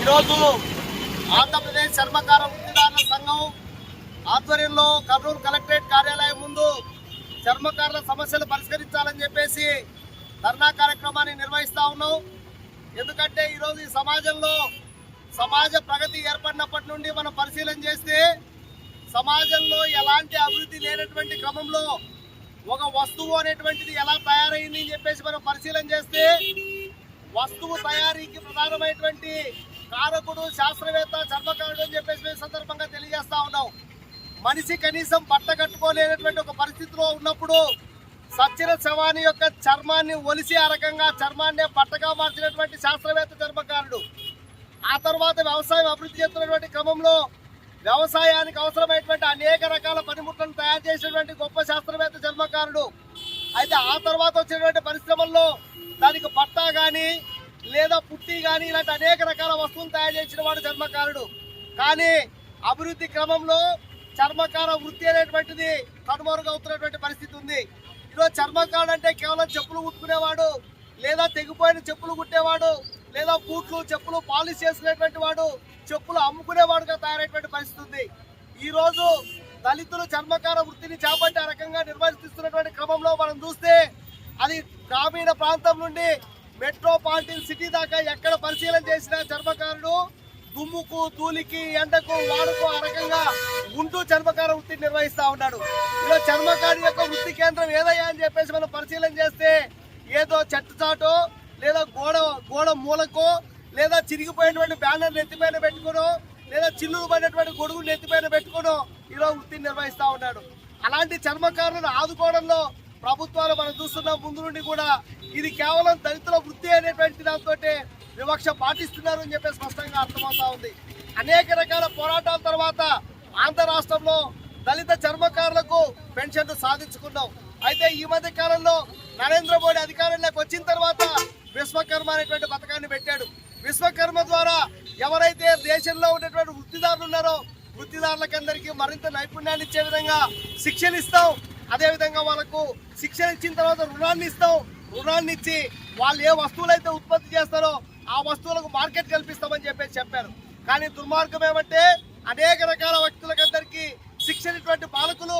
ఈరోజు ఆంధ్రప్రదేశ్ చర్మకార వృత్తిదారుల సంఘం ఆధ్వర్యంలో కర్నూలు కలెక్టరేట్ కార్యాలయం ముందు చర్మకారుల సమస్యలు పరిష్కరించాలని చెప్పేసి ధర్నా కార్యక్రమాన్ని నిర్వహిస్తా ఉన్నాం. ఎందుకంటే ఈరోజు ఈ సమాజంలో సమాజ ప్రగతి ఏర్పడినప్పటి నుండి మనం పరిశీలన చేస్తే సమాజంలో ఎలాంటి అభివృద్ధి లేనటువంటి క్రమంలో ఒక వస్తువు అనేటువంటిది ఎలా తయారైంది అని చెప్పేసి మనం పరిశీలన చేస్తే వస్తువు తయారీకి ప్రధానమైనటువంటి కారకుడు శాస్త్రవేత్త చర్మకారుడు అని చెప్పేసి సందర్భంగా తెలియజేస్తా ఉన్నాం. మనిషి కనీసం బట్ట కట్టుకోలేనటువంటి ఒక పరిస్థితిలో ఉన్నప్పుడు సచ్చిన శవాని యొక్క చర్మాన్ని ఒలిసి ఆ రకంగా చర్మాన్ని బట్టగా మార్చినటువంటి శాస్త్రవేత్త చర్మకారుడు. ఆ తర్వాత వ్యవసాయం అభివృద్ధి చేస్తున్నటువంటి క్రమంలో వ్యవసాయానికి అవసరమైనటువంటి అనేక రకాల పనిముట్లను తయారు చేసినటువంటి గొప్ప శాస్త్రవేత్త చర్మకారుడు. అయితే ఆ తర్వాత వచ్చినటువంటి పరిశ్రమల్లో దానికి బట్ట కానీ లేదా పుట్టి కానీ ఇలాంటి అనేక రకాల వస్తువులు తయారు చేసిన వాడు చర్మకారుడు. కానీ అభివృద్ధి క్రమంలో చర్మకార వృత్తి అనేటువంటిది కనుమరుగవుతున్నటువంటి పరిస్థితి ఉంది. ఈరోజు చర్మకారుడు అంటే కేవలం చెప్పులు కుట్టుకునేవాడు, లేదా తెగిపోయిన చెప్పులు కుట్టేవాడు, లేదా బూట్లు చెప్పులు పాలిష్ చేసుకునేటువంటి వాడు, చెప్పులు అమ్ముకునేవాడుగా తయారైనటువంటి పరిస్థితి ఉంది. ఈ రోజు దళితులు చర్మకార వృత్తిని చేపట్టి ఆ రకంగా నిర్వర్తిస్తున్నటువంటి క్రమంలో మనం చూస్తే అది గ్రామీణ ప్రాంతం నుండి మెట్రోపాలిటన్ సిటీ దాకా ఎక్కడ పరిశీలన చేసిన చర్మకారుడు దుమ్ముకు ధూళికి ఎండకు వాడుకు ఆ రకంగా ఉంటూ చర్మకార వృత్తిని నిర్వహిస్తా ఉన్నాడు. ఈరోజు చర్మకారు యొక్క వృత్తి కేంద్రం ఏదయ్యా అని చెప్పేసి మనం పరిశీలన చేస్తే ఏదో చెట్టు చాటో లేదా గోడ మూలకో లేదా చిరిగిపోయినటువంటి బ్యానర్ నెత్తిపైన పెట్టుకునో లేదా చిల్లులు పడినటువంటి గొడుగు నెత్తిపైన పెట్టుకునో ఈరోజు వృత్తిని నిర్వహిస్తా ఉన్నాడు. అలాంటి చర్మకారులను ఆదుకోవడంలో ప్రభుత్వాలు మనం చూస్తున్నాం ముందు నుండి కూడా ఇది కేవలం దళితుల వృత్తి అనేటువంటి దాంతో వివక్ష పాటిస్తున్నారు అని చెప్పి స్పష్టంగా అర్థమవుతా ఉంది. అనేక రకాల పోరాటాల తర్వాత ఆంధ్ర రాష్ట్రంలో దళిత చర్మకారులకు పెన్షన్లు సాధించుకున్నాం. అయితే ఈ మధ్య కాలంలో నరేంద్ర మోడీ అధికారంలోకి వచ్చిన తర్వాత విశ్వకర్మ అనేటువంటి పథకాన్ని పెట్టాడు. విశ్వకర్మ ద్వారా ఎవరైతే దేశంలో ఉన్నటువంటి వృత్తిదారులు ఉన్నారో వృత్తిదారులకందరికీ మరింత నైపుణ్యాన్ని ఇచ్చే విధంగా శిక్షణ ఇస్తాం. అదేవిధంగా వాళ్ళకు శిక్షణ ఇచ్చిన తర్వాత రుణాన్ని ఇస్తాం. రుణాన్ని ఇచ్చి వాళ్ళు ఏ వస్తువులైతే ఉత్పత్తి చేస్తారో ఆ వస్తువులకు మార్కెట్ కల్పిస్తామని చెప్పారు. కానీ దుర్మార్గం ఏమంటే అనేక రకాల వ్యక్తులకందరికీ శిక్షణ ఇటువంటి పాలకులు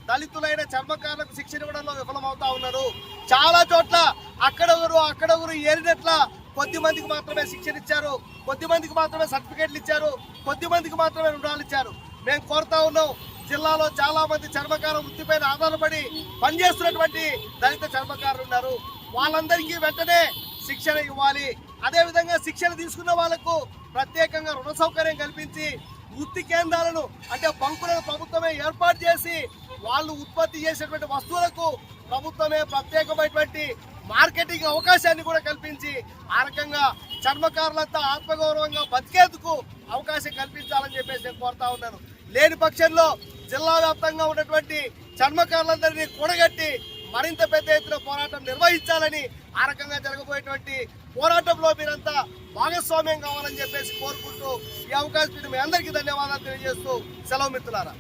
దళితులైన చర్మకారులకు శిక్షణ ఇవ్వడంలో విఫలమవుతా ఉన్నారు. చాలా చోట్ల అక్కడొకరు ఏరినట్ల కొద్ది మందికి మాత్రమే శిక్షణ ఇచ్చారు, కొద్ది మందికి మాత్రమే సర్టిఫికేట్లు ఇచ్చారు, కొద్ది మందికి మాత్రమే రుణాలు ఇచ్చారు. మేము కోరుతా ఉన్నాం, జిల్లాలో చాలా మంది చర్మకార వృత్తిపైన ఆధారపడి పనిచేస్తున్నటువంటి దళిత చర్మకారులు ఉన్నారు. వాళ్ళందరికీ వెంటనే శిక్షణ ఇవ్వాలి. అదేవిధంగా శిక్షణ తీసుకున్న వాళ్లకు ప్రత్యేకంగా రుణ సౌకర్యం కల్పించి వృత్తి కేంద్రాలను అంటే బంకులను ప్రభుత్వమే ఏర్పాటు చేసి వాళ్ళు ఉత్పత్తి చేసేటువంటి వస్తువులకు ప్రభుత్వమే ప్రత్యేకమైనటువంటి మార్కెటింగ్ అవకాశాన్ని కూడా కల్పించి ఆ రకంగా చర్మకారులంతా ఆత్మగౌరవంగా బతికేందుకు అవకాశం కల్పించాలని చెప్పేసి నేను కోరుతా ఉన్నాను. లేని పక్షంలో జిల్లా వ్యాప్తంగా ఉన్నటువంటి చర్మకారులందరినీ కూడగట్టి మరింత పెద్ద ఎత్తున పోరాటం నిర్వహించాలని ఆ రకంగా జరగబోయేటువంటి పోరాటంలో మీరంతా భాగస్వామ్యం కావాలని చెప్పేసి కోరుకుంటూ ఈ అవకాశం మీ అందరికీ ధన్యవాదాలు తెలియజేస్తూ సెలవు మిత్రులారా.